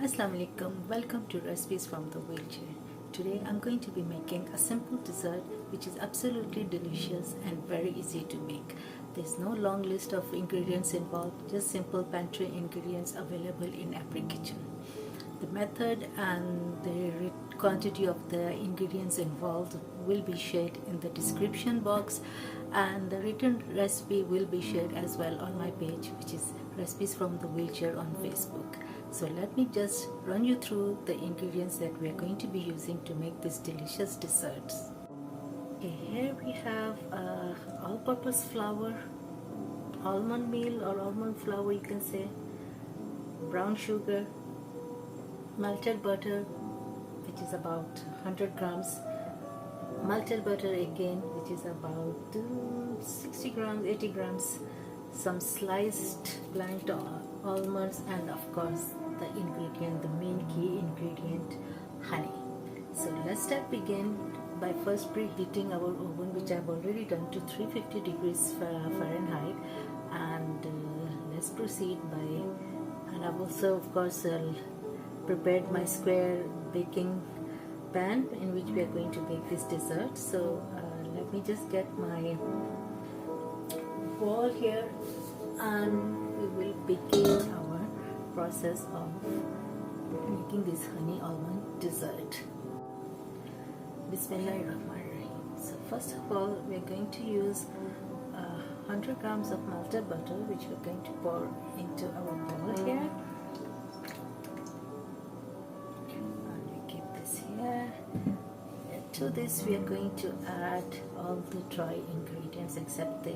Assalamu alaikum, welcome to Recipes from the Wheelchair. Today I'm going to be making a simple dessert which is absolutely delicious and very easy to make. There's no long list of ingredients involved, just simple pantry ingredients available in every kitchen. The method and the quantity of the ingredients involved will be shared in the description box, and the written recipe will be shared as well on my page, which is Recipes from the Wheelchair on Facebook. So let me just run you through the ingredients that we are going to be using to make this delicious desserts. Okay, here we have all-purpose flour, almond meal or almond flour you can say, brown sugar, melted butter which is about 100 grams, melted butter again which is about 60 grams, 80 grams, some sliced blanched almonds, and of course the ingredient, the main key ingredient, honey. So let's begin by first preheating our oven, which I've already done to 350 degrees Fahrenheit, and let's proceed by, and I've also of course prepared my square baking pan in which we are going to bake this dessert. So let me just get my bowl here and we will begin our process of making this honey almond dessert. Bismillahirrahmanirrahim. So first of all we are going to use 100 grams of melted butter, which we're going to pour into our bowl here. To this we are going to add all the dry ingredients except the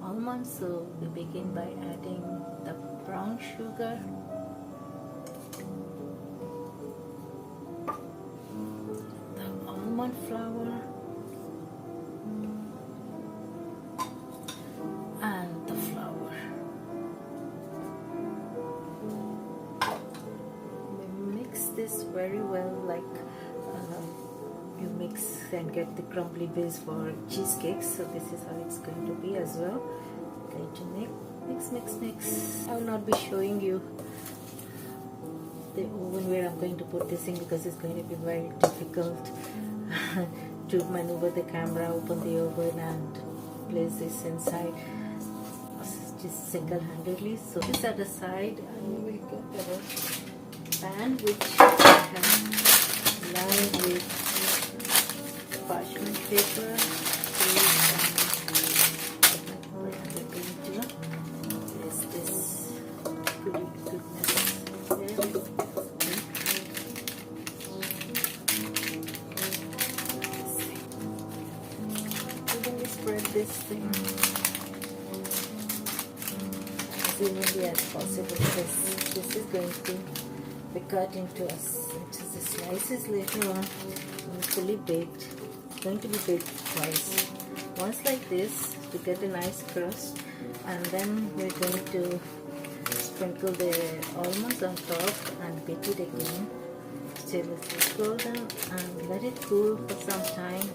almonds. So we begin by adding the brown sugar, the almond flour, and the flour. We mix this very well, like you mix and get the crumbly base for cheesecakes. So this is how it's going to be as well. Going to mix. I will not be showing you the oven where I'm going to put this in because it's going to be very difficult to maneuver the camera, open the oven and place this inside just single-handedly. So this at the side, and we will get our pan which I have lined with parchment paper. This goodness. Evenly spread this thing as evenly as possible because this is going to be cut into the slices later on when it's fully baked. Going to be baked twice, once like this to get a nice crust, and then we're going to sprinkle the almonds on top and bake it again till it's golden and let it cool for some time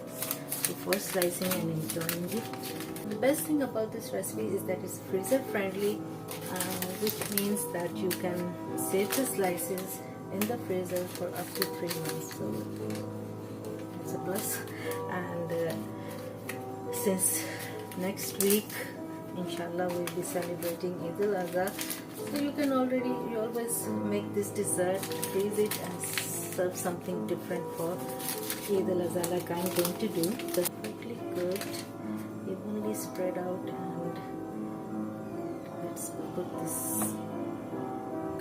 before slicing and enjoying it. The best thing about this recipe is that it's freezer friendly, which means that you can save the slices in the freezer for up to 3 months. So it's a plus. And since next week inshallah we'll be celebrating Eid al-Adha, so you always make this dessert, freeze it and serve something different for Eid al-Adha like I'm going to do. Perfectly good, evenly spread out, and let's put this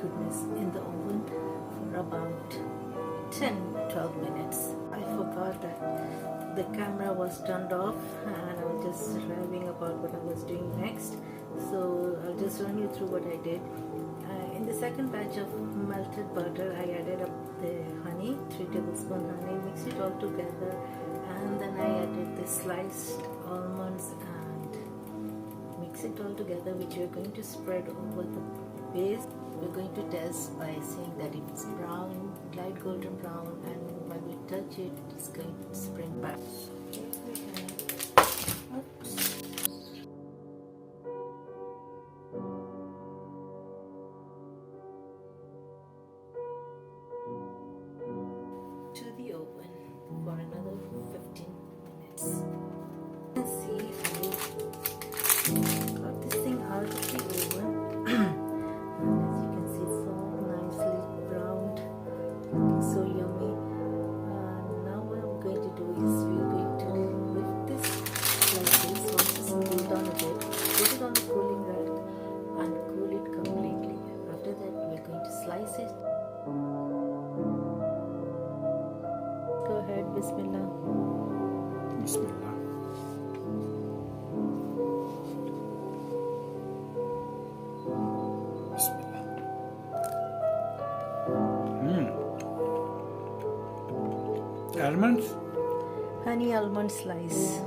goodness in the oven for about 10-12 minutes. I forgot that the camera was turned off and I was just raving about what I was doing next. So I'll just run you through what I did. In the second batch of melted butter, I added up the honey, 3 tablespoons honey, mix it all together, and then I added the sliced almonds and mix it all together, which we're going to spread over the base. We're going to test by seeing that if it's brown, light golden brown, and when we touch it, it's going to spring back. Bismillah. Bismillah. Bismillah. Almonds? Honey almond slice.